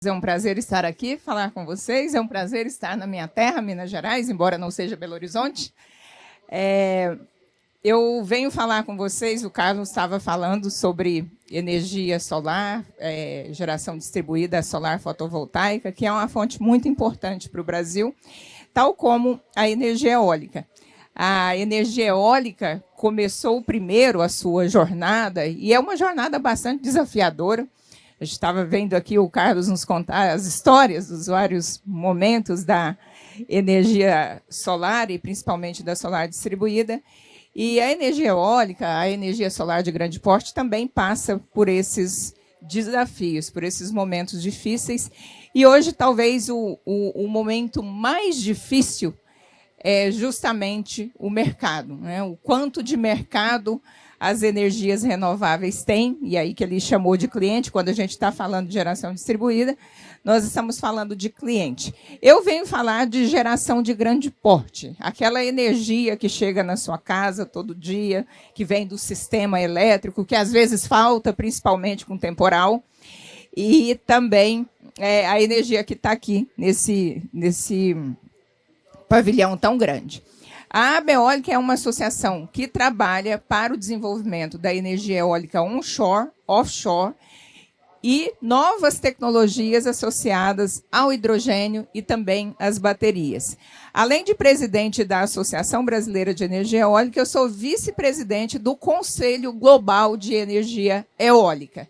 É um prazer estar aqui, falar com vocês. É um prazer estar na minha terra, Minas Gerais, embora não seja Belo Horizonte. Eu venho falar com vocês, o Carlos estava falando sobre energia solar, geração distribuída solar fotovoltaica, que é uma fonte muito importante para o Brasil, tal como a energia eólica. A energia eólica começou primeiro a sua jornada, e é uma jornada bastante desafiadora. A gente estava vendo aqui o Carlos nos contar as histórias dos vários momentos da energia solar e principalmente da solar distribuída. E a energia eólica, a energia solar de grande porte, também passa por esses desafios, por esses momentos difíceis. E hoje, talvez, o momento mais difícil é justamente o mercado, né? O quanto de mercado as energias renováveis têm, e aí que ele chamou de cliente, quando a gente está falando de geração distribuída, nós estamos falando de cliente. Eu venho falar de geração de grande porte, aquela energia que chega na sua casa todo dia, que vem do sistema elétrico, que às vezes falta, principalmente com temporal, e também a energia que está aqui nesse pavilhão tão grande. A Abeólica é uma associação que trabalha para o desenvolvimento da energia eólica onshore, offshore e novas tecnologias associadas ao hidrogênio e também às baterias. Além de presidente da Associação Brasileira de Energia Eólica, eu sou vice-presidente do Conselho Global de Energia Eólica.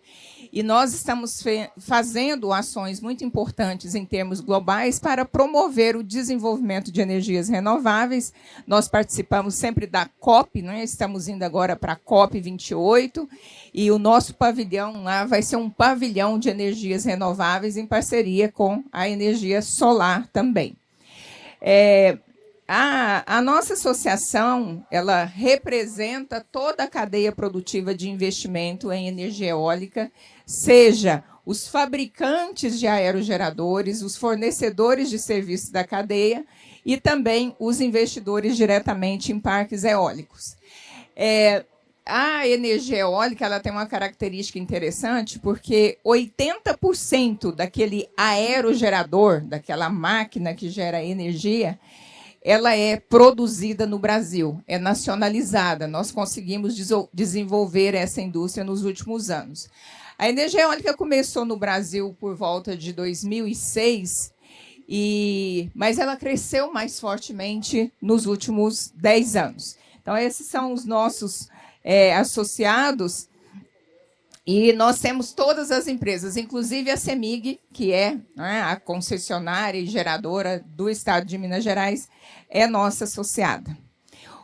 E nós estamos fazendo ações muito importantes em termos globais para promover o desenvolvimento de energias renováveis. Nós participamos sempre da COP, né? Estamos indo agora para a COP 28, e o nosso pavilhão lá vai ser um pavilhão de energias renováveis em parceria com a energia solar também. A nossa associação, ela representa toda a cadeia produtiva de investimento em energia eólica, seja os fabricantes de aerogeradores, os fornecedores de serviços da cadeia e também os investidores diretamente em parques eólicos. A energia eólica ela tem uma característica interessante, porque 80% daquele aerogerador, daquela máquina que gera energia, ela é produzida no Brasil, é nacionalizada. Nós conseguimos desenvolver essa indústria nos últimos anos. A energia eólica começou no Brasil por volta de 2006, mas ela cresceu mais fortemente nos últimos 10 anos. Então, esses são os nossos associados, e nós temos todas as empresas, inclusive a CEMIG, que é, né, a concessionária e geradora do estado de Minas Gerais, é nossa associada.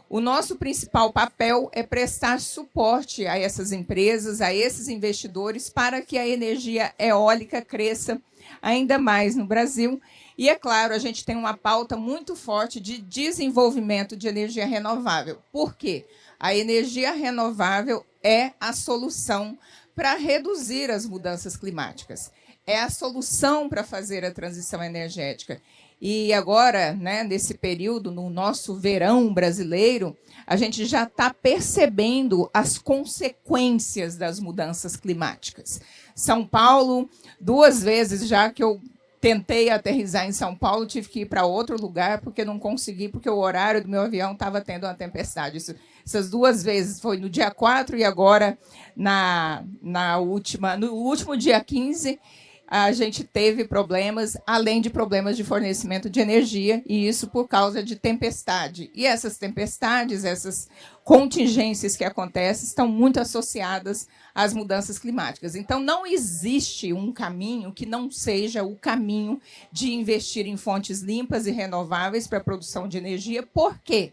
O nosso principal papel é prestar suporte a essas empresas, a esses investidores, para que a energia eólica cresça ainda mais no Brasil. E, é claro, a gente tem uma pauta muito forte de desenvolvimento de energia renovável. Por quê? A energia renovável é a solução para reduzir as mudanças climáticas. É a solução para fazer a transição energética. E agora, né, nesse período, no nosso verão brasileiro, a gente já está percebendo as consequências das mudanças climáticas. São Paulo, 2 vezes já que eu tentei aterrissar em São Paulo, tive que ir para outro lugar, porque não consegui, porque o horário do meu avião estava tendo uma tempestade. Essas 2 vezes foi no dia 4 e agora no último dia 15, a gente teve problemas, além de problemas de fornecimento de energia, e isso por causa de tempestade. E essas tempestades, essas contingências que acontecem, estão muito associadas às mudanças climáticas. Então, não existe um caminho que não seja o caminho de investir em fontes limpas e renováveis para a produção de energia. Por quê?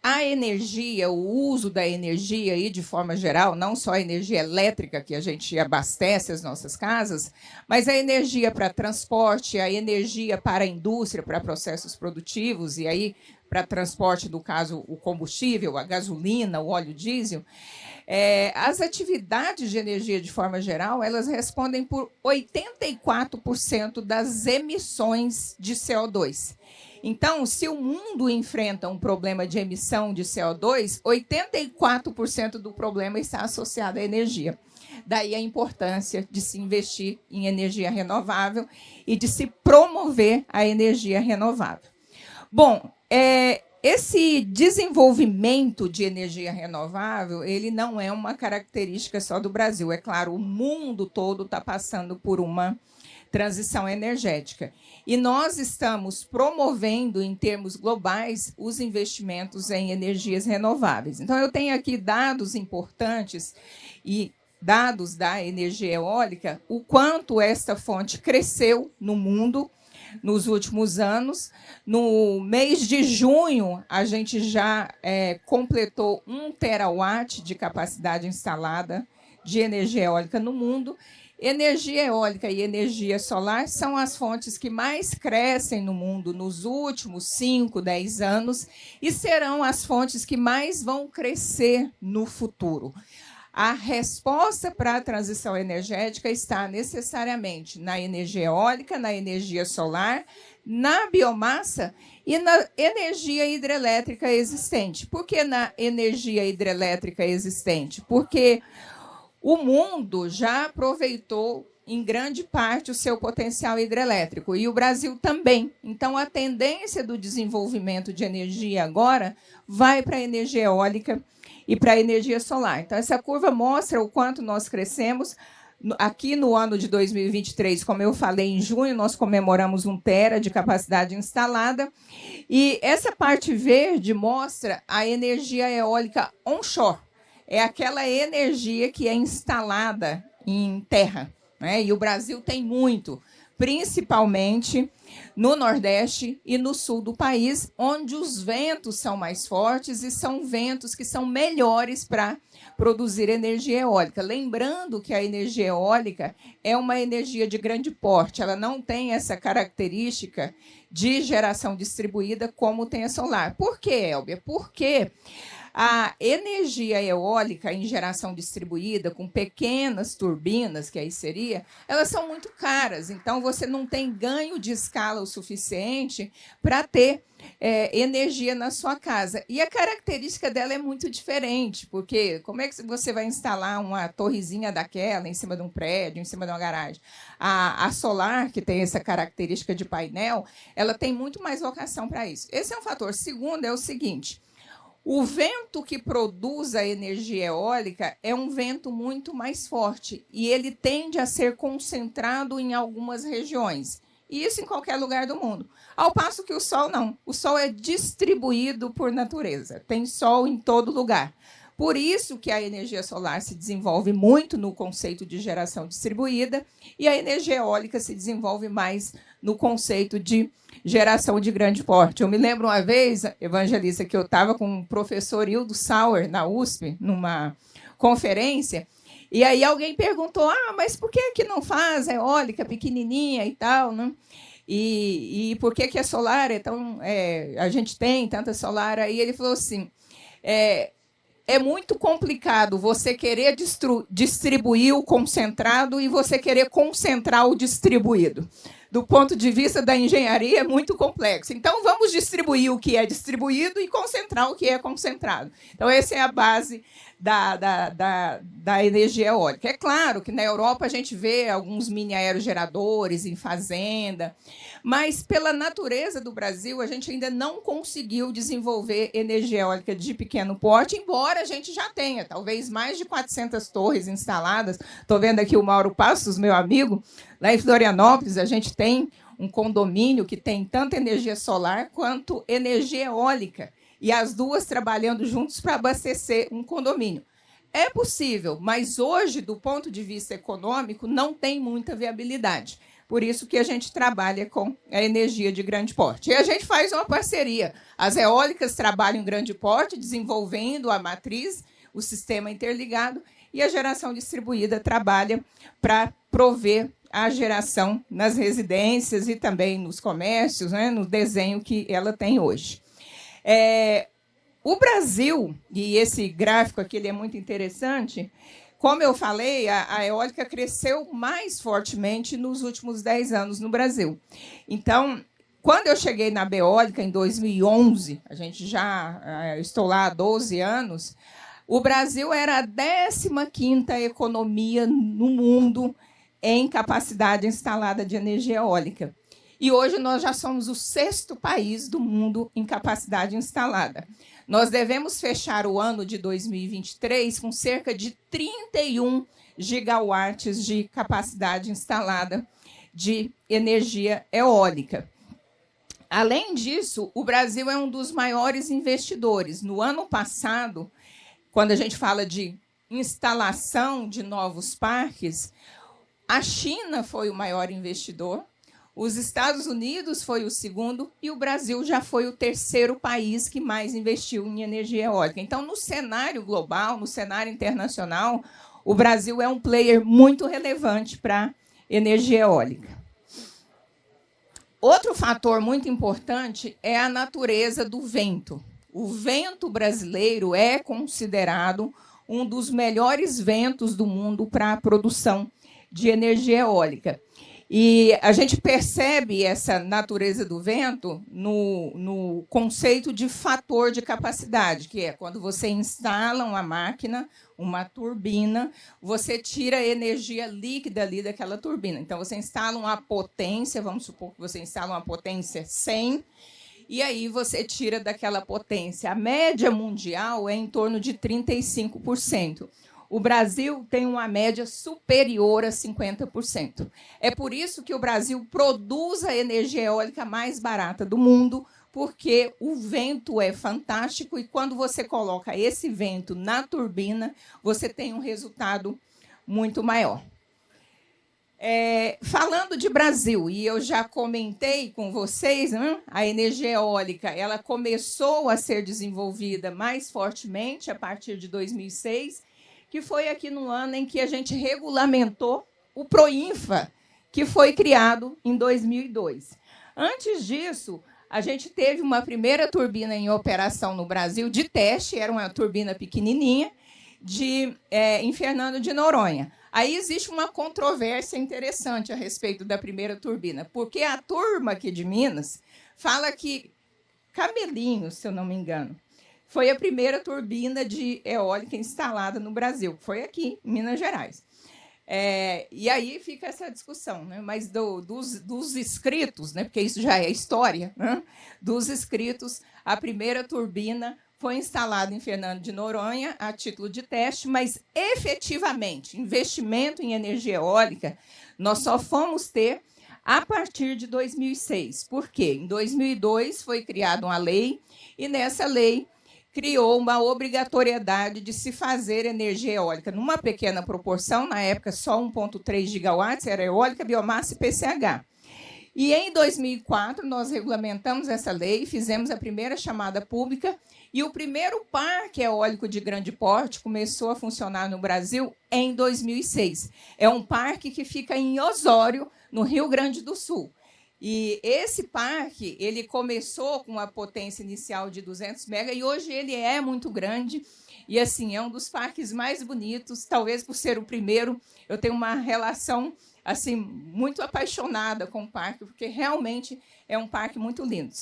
A energia, o uso da energia, aí, de forma geral, não só a energia elétrica que a gente abastece as nossas casas, mas a energia para transporte, a energia para a indústria, para processos produtivos, e aí para transporte, no caso, o combustível, a gasolina, o óleo diesel. As atividades de energia, de forma geral, elas respondem por 84% das emissões de CO2. Então, se o mundo enfrenta um problema de emissão de CO2, 84% do problema está associado à energia. Daí a importância de se investir em energia renovável e de se promover a energia renovável. Bom, esse desenvolvimento de energia renovável, ele não é uma característica só do Brasil. É claro, o mundo todo está passando por uma transição energética. E nós estamos promovendo, em termos globais, os investimentos em energias renováveis. Então, eu tenho aqui dados importantes e dados da energia eólica, o quanto esta fonte cresceu no mundo nos últimos anos. No mês de junho, a gente já completou 1 terawatt de capacidade instalada de energia eólica no mundo. Energia eólica e energia solar são as fontes que mais crescem no mundo nos últimos 5, 10 anos e serão as fontes que mais vão crescer no futuro. A resposta para a transição energética está necessariamente na energia eólica, na energia solar, na biomassa e na energia hidrelétrica existente. Por que na energia hidrelétrica existente? Porque o mundo já aproveitou, em grande parte, o seu potencial hidrelétrico, e o Brasil também. Então, a tendência do desenvolvimento de energia agora vai para a energia eólica e para a energia solar. Então, essa curva mostra o quanto nós crescemos. Aqui no ano de 2023, como eu falei, em junho, nós comemoramos 1 tera de capacidade instalada. E essa parte verde mostra a energia eólica onshore. É aquela energia que é instalada em terra, né? E o Brasil tem muito, principalmente no Nordeste e no sul do país, onde os ventos são mais fortes e são ventos que são melhores para produzir energia eólica. Lembrando que a energia eólica é uma energia de grande porte, ela não tem essa característica de geração distribuída como tem a solar. Por quê, Elbia? Porque a energia eólica em geração distribuída, com pequenas turbinas, que aí seria, elas são muito caras. Então, você não tem ganho de escala o suficiente para ter energia na sua casa. E a característica dela é muito diferente, porque como é que você vai instalar uma torrezinha daquela em cima de um prédio, em cima de uma garagem? A solar, que tem essa característica de painel, ela tem muito mais vocação para isso. Esse é um fator. Segundo é o seguinte: o vento que produz a energia eólica é um vento muito mais forte e ele tende a ser concentrado em algumas regiões. E isso em qualquer lugar do mundo. Ao passo que o sol não. O sol é distribuído por natureza. Tem sol em todo lugar. Por isso que a energia solar se desenvolve muito no conceito de geração distribuída e a energia eólica se desenvolve mais no conceito de geração de grande porte. Eu me lembro uma vez, Evangelista, que eu estava com o professor Hildo Sauer, na USP, numa conferência, e aí alguém perguntou, mas por que não faz a eólica pequenininha e tal, né? E por que a solar é tão... a gente tem tanta solar? Aí ele falou assim, é muito complicado você querer distribuir o concentrado e você querer concentrar o distribuído. Do ponto de vista da engenharia, é muito complexo. Então, vamos distribuir o que é distribuído e concentrar o que é concentrado. Então, essa é a base da energia eólica. É claro que na Europa a gente vê alguns mini aerogeradores em fazenda, mas, pela natureza do Brasil, a gente ainda não conseguiu desenvolver energia eólica de pequeno porte, embora a gente já tenha, talvez, mais de 400 torres instaladas. Estou vendo aqui o Mauro Passos, meu amigo. Lá em Florianópolis, a gente tem um condomínio que tem tanto energia solar quanto energia eólica, e as duas trabalhando juntos para abastecer um condomínio. É possível, mas hoje, do ponto de vista econômico, não tem muita viabilidade. Por isso que a gente trabalha com a energia de grande porte. E a gente faz uma parceria. As eólicas trabalham em grande porte, desenvolvendo a matriz, o sistema interligado, e a geração distribuída trabalha para prover a geração nas residências e também nos comércios, né, no desenho que ela tem hoje. O Brasil, e esse gráfico aqui ele é muito interessante, como eu falei, a eólica cresceu mais fortemente nos últimos 10 anos no Brasil. Então, Quando eu cheguei na Beólica, em 2011, a gente estou lá há 12 anos, o Brasil era a 15ª economia no mundo em capacidade instalada de energia eólica. E hoje nós já somos o 6º país do mundo em capacidade instalada. Nós devemos fechar o ano de 2023 com cerca de 31 gigawatts de capacidade instalada de energia eólica. Além disso, o Brasil é um dos maiores investidores. No ano passado, quando a gente fala de instalação de novos parques, a China foi o maior investidor, os Estados Unidos foi o segundo e o Brasil já foi o 3º país que mais investiu em energia eólica. Então, no cenário global, no cenário internacional, o Brasil é um player muito relevante para a energia eólica. Outro fator muito importante é a natureza do vento. O vento brasileiro é considerado um dos melhores ventos do mundo para a produção de energia eólica. E a gente percebe essa natureza do vento no conceito de fator de capacidade, que é quando você instala uma máquina, uma turbina, você tira a energia líquida ali daquela turbina. Então, você instala uma potência, vamos supor que você instala uma potência 100, e aí você tira daquela potência. A média mundial é em torno de 35%. O Brasil tem uma média superior a 50%. É por isso que o Brasil produz a energia eólica mais barata do mundo, porque o vento é fantástico e quando você coloca esse vento na turbina, você tem um resultado muito maior. Falando de Brasil, e eu já comentei com vocês, né, a energia eólica ela começou a ser desenvolvida mais fortemente a partir de 2006, que foi aqui no ano em que a gente regulamentou o Proinfa, que foi criado em 2002. Antes disso, a gente teve uma primeira turbina em operação no Brasil de teste, era uma turbina pequenininha, em Fernando de Noronha. Aí existe uma controvérsia interessante a respeito da primeira turbina, porque a turma aqui de Minas fala que Camelinho, se eu não me engano, foi a primeira turbina de eólica instalada no Brasil, foi aqui, em Minas Gerais. E aí fica essa discussão, né? Mas dos escritos, né? Porque isso já é história, né? Dos escritos, a primeira turbina foi instalada em Fernando de Noronha a título de teste, mas efetivamente, investimento em energia eólica, nós só fomos ter a partir de 2006. Por quê? Em 2002 foi criada uma lei, e nessa lei criou uma obrigatoriedade de se fazer energia eólica numa pequena proporção, na época só 1,3 gigawatts, era eólica, biomassa e PCH. E em 2004 nós regulamentamos essa lei, fizemos a primeira chamada pública e o primeiro parque eólico de grande porte começou a funcionar no Brasil em 2006. É um parque que fica em Osório, no Rio Grande do Sul. E esse parque ele começou com uma potência inicial de 200 MW e hoje ele é muito grande. E assim, é um dos parques mais bonitos, talvez por ser o primeiro. Eu tenho uma relação assim muito apaixonada com o parque, porque realmente é um parque muito lindo.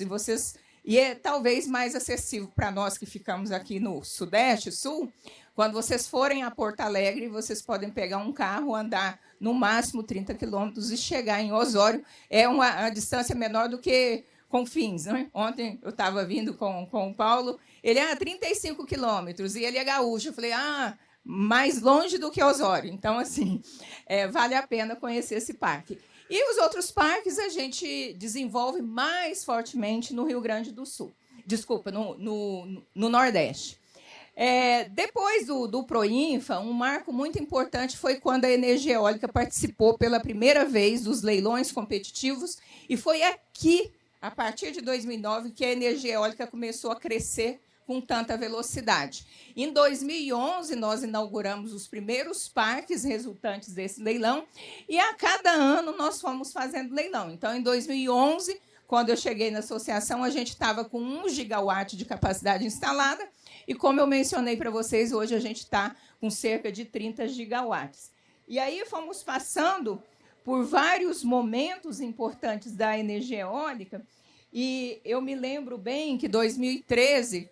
E é talvez mais acessível para nós que ficamos aqui no Sudeste, Sul. Quando vocês forem a Porto Alegre, vocês podem pegar um carro, andar no máximo 30 quilômetros e chegar em Osório. É uma distância menor do que Confins. Né? Ontem eu estava vindo com o Paulo, ele é 35 quilômetros e ele é gaúcho. Eu falei, mais longe do que Osório. Então, assim, vale a pena conhecer esse parque. E os outros parques a gente desenvolve mais fortemente no Rio Grande do Sul. Desculpa, no Nordeste. Depois do Proinfa, um marco muito importante foi quando a energia eólica participou pela primeira vez dos leilões competitivos, e foi aqui, a partir de 2009, que a energia eólica começou a crescer com tanta velocidade. Em 2011, nós inauguramos os primeiros parques resultantes desse leilão, e a cada ano nós fomos fazendo leilão. Então, em 2011, quando eu cheguei na associação, a gente estava com 1 gigawatt de capacidade instalada, e, como eu mencionei para vocês, hoje a gente está com cerca de 30 gigawatts. E aí fomos passando por vários momentos importantes da energia eólica, E eu me lembro bem que em 2013,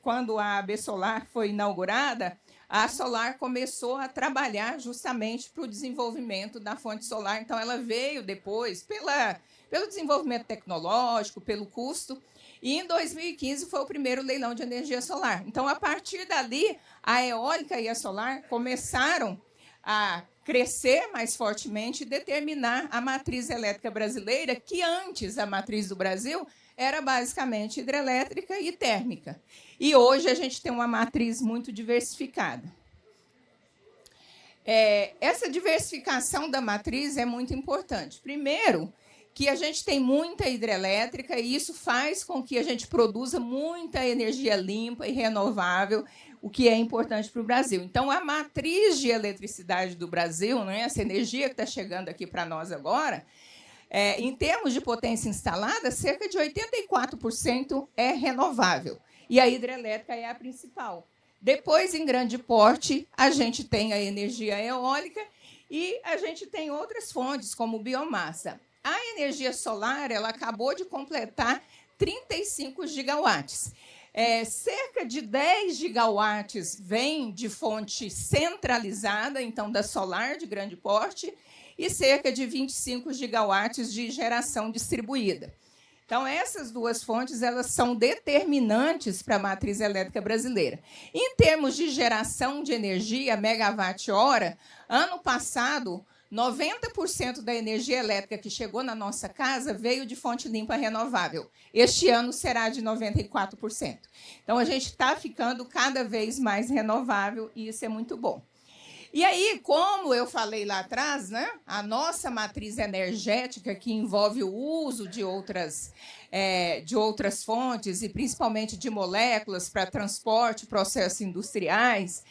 quando a AB Solar foi inaugurada, a Solar começou a trabalhar justamente para o desenvolvimento da fonte solar. Então, ela veio depois pelo desenvolvimento tecnológico, pelo custo, e em 2015 foi o primeiro leilão de energia solar. Então, a partir dali, a eólica e a solar começaram a crescer mais fortemente e determinar a matriz elétrica brasileira, que antes a matriz do Brasil era basicamente hidrelétrica e térmica. E hoje a gente tem uma matriz muito diversificada. Essa diversificação da matriz é muito importante. Primeiro, que a gente tem muita hidrelétrica e isso faz com que a gente produza muita energia limpa e renovável, o que é importante para o Brasil. Então, a matriz de eletricidade do Brasil, né, essa energia que está chegando aqui para nós agora, em termos de potência instalada, cerca de 84% é renovável. E a hidrelétrica é a principal. Depois, em grande porte, a gente tem a energia eólica e a gente tem outras fontes, como biomassa. A energia solar ela acabou de completar 35 gigawatts. Cerca de 10 gigawatts vem de fonte centralizada, então da solar de grande porte, e cerca de 25 gigawatts de geração distribuída. Então, essas duas fontes elas são determinantes para a matriz elétrica brasileira. Em termos de geração de energia, megawatt-hora, ano passado, 90% da energia elétrica que chegou na nossa casa veio de fonte limpa renovável. Este ano será de 94%. Então, a gente está ficando cada vez mais renovável e isso é muito bom. E aí, como eu falei lá atrás, né, a nossa matriz energética, que envolve o uso de outras fontes, e principalmente de moléculas para transporte, processos industriais,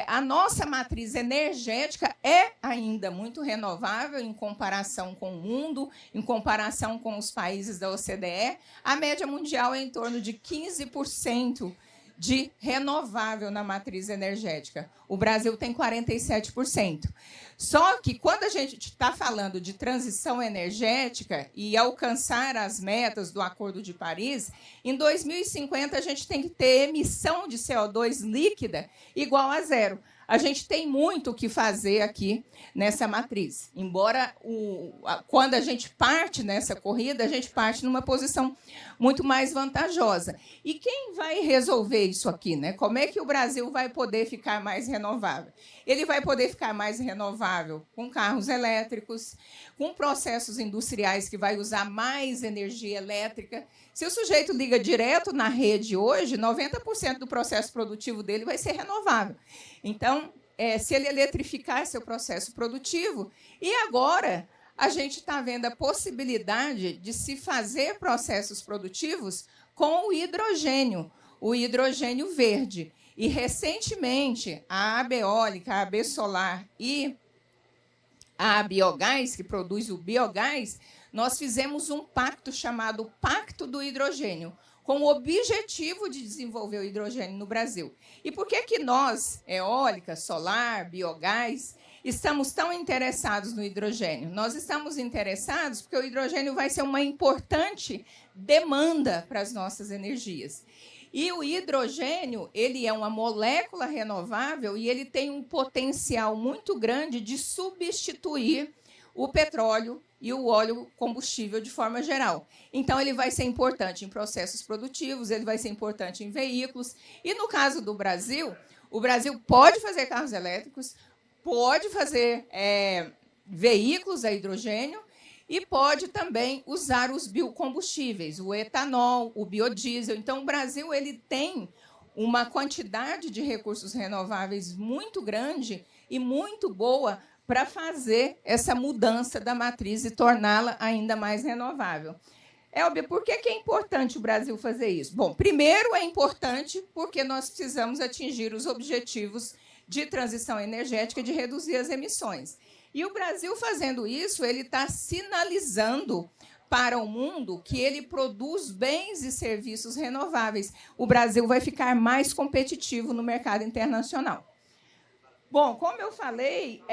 a nossa matriz energética é ainda muito renovável em comparação com o mundo, em comparação com os países da OCDE. A média mundial é em torno de 15% de renovável na matriz energética. O Brasil tem 47%. Só que, quando a gente está falando de transição energética e alcançar as metas do Acordo de Paris, em 2050 a gente tem que ter emissão de CO2 líquida igual a zero. A gente tem muito o que fazer aqui nessa matriz. Embora, quando a gente parte nessa corrida, a gente parte numa posição muito mais vantajosa. E quem vai resolver isso aqui, né? Como é que o Brasil vai poder ficar mais renovável? Ele vai poder ficar mais renovável com carros elétricos, com processos industriais que vai usar mais energia elétrica. Se o sujeito liga direto na rede hoje, 90% do processo produtivo dele vai ser renovável. Então, se ele eletrificar seu processo produtivo, e agora a gente está vendo a possibilidade de se fazer processos produtivos com o hidrogênio verde. E, recentemente, a AB Eólica, a AB Solar e a Biogás, que produz o biogás, nós fizemos um pacto chamado Pacto do Hidrogênio, com o objetivo de desenvolver o hidrogênio no Brasil. E por que nós, eólica, solar, biogás, estamos tão interessados no hidrogênio? Nós estamos interessados porque o hidrogênio vai ser uma importante demanda para as nossas energias. E o hidrogênio ele é uma molécula renovável e ele tem um potencial muito grande de substituir o petróleo e o óleo combustível de forma geral. Então, ele vai ser importante em processos produtivos, ele vai ser importante em veículos. E, no caso do Brasil, o Brasil pode fazer carros elétricos, pode fazer veículos a hidrogênio e pode também usar os biocombustíveis, o etanol, o biodiesel. Então, o Brasil ele tem uma quantidade de recursos renováveis muito grande e muito boa para fazer essa mudança da matriz e torná-la ainda mais renovável. Elbia, por que é importante o Brasil fazer isso? Bom, primeiro é importante porque nós precisamos atingir os objetivos de transição energética e de reduzir as emissões. E o Brasil, fazendo isso, ele está sinalizando para o mundo que ele produz bens e serviços renováveis. O Brasil vai ficar mais competitivo no mercado internacional. Bom, como eu falei,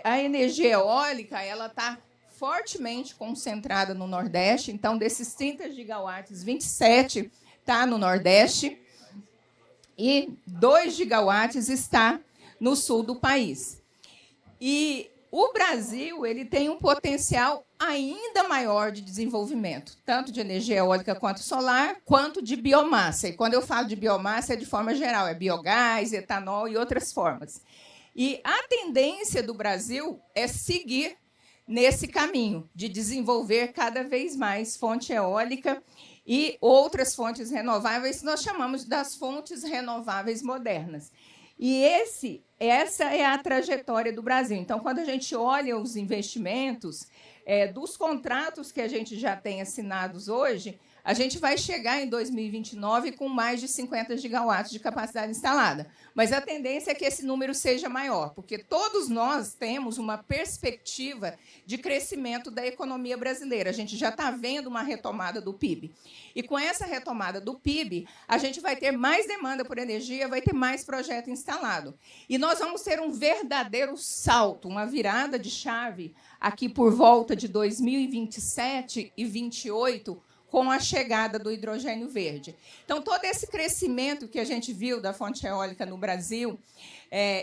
a energia eólica ela está fortemente concentrada no Nordeste. Então, desses 30 gigawatts, 27 está no Nordeste e 2 gigawatts está no sul do país. E o Brasil ele tem um potencial ainda maior de desenvolvimento, tanto de energia eólica quanto solar, quanto de biomassa. E quando eu falo de biomassa, é de forma geral, é biogás, etanol e outras formas. E a tendência do Brasil é seguir nesse caminho de desenvolver cada vez mais fonte eólica e outras fontes renováveis, que nós chamamos das fontes renováveis modernas. E essa é a trajetória do Brasil. Então, quando a gente olha os investimentos, dos contratos que a gente já tem assinados hoje, a gente vai chegar em 2029 com mais de 50 gigawatts de capacidade instalada. Mas a tendência é que esse número seja maior, porque todos nós temos uma perspectiva de crescimento da economia brasileira. A gente já está vendo uma retomada do PIB. E com essa retomada do PIB, a gente vai ter mais demanda por energia, vai ter mais projeto instalado. E nós vamos ter um verdadeiro salto, uma virada de chave aqui por volta de 2027 e 2028, com a chegada do hidrogênio verde. Então, todo esse crescimento que a gente viu da fonte eólica no Brasil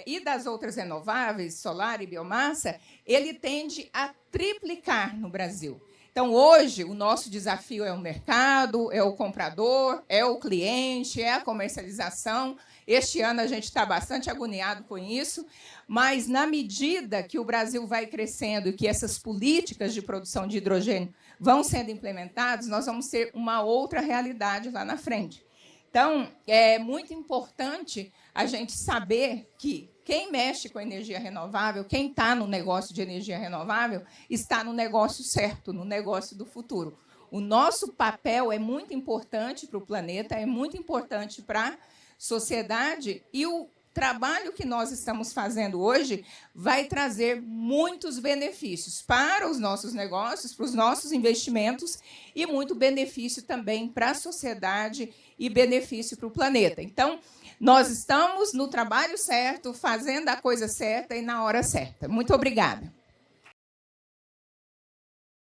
e das outras renováveis, solar e biomassa, ele tende a triplicar no Brasil. Então, hoje, o nosso desafio é o mercado, é o comprador, é o cliente, é a comercialização. Este ano a gente está bastante agoniado com isso, mas, na medida que o Brasil vai crescendo e que essas políticas de produção de hidrogênio vão sendo implementadas, nós vamos ter uma outra realidade lá na frente. Então, é muito importante a gente saber que quem mexe com energia renovável, quem está no negócio de energia renovável, está no negócio certo, no negócio do futuro. O nosso papel é muito importante para o planeta, é muito importante para a sociedade, e o trabalho que nós estamos fazendo hoje vai trazer muitos benefícios para os nossos negócios, para os nossos investimentos, e muito benefício também para a sociedade e benefício para o planeta. Então, nós estamos no trabalho certo, fazendo a coisa certa e na hora certa. Muito obrigada.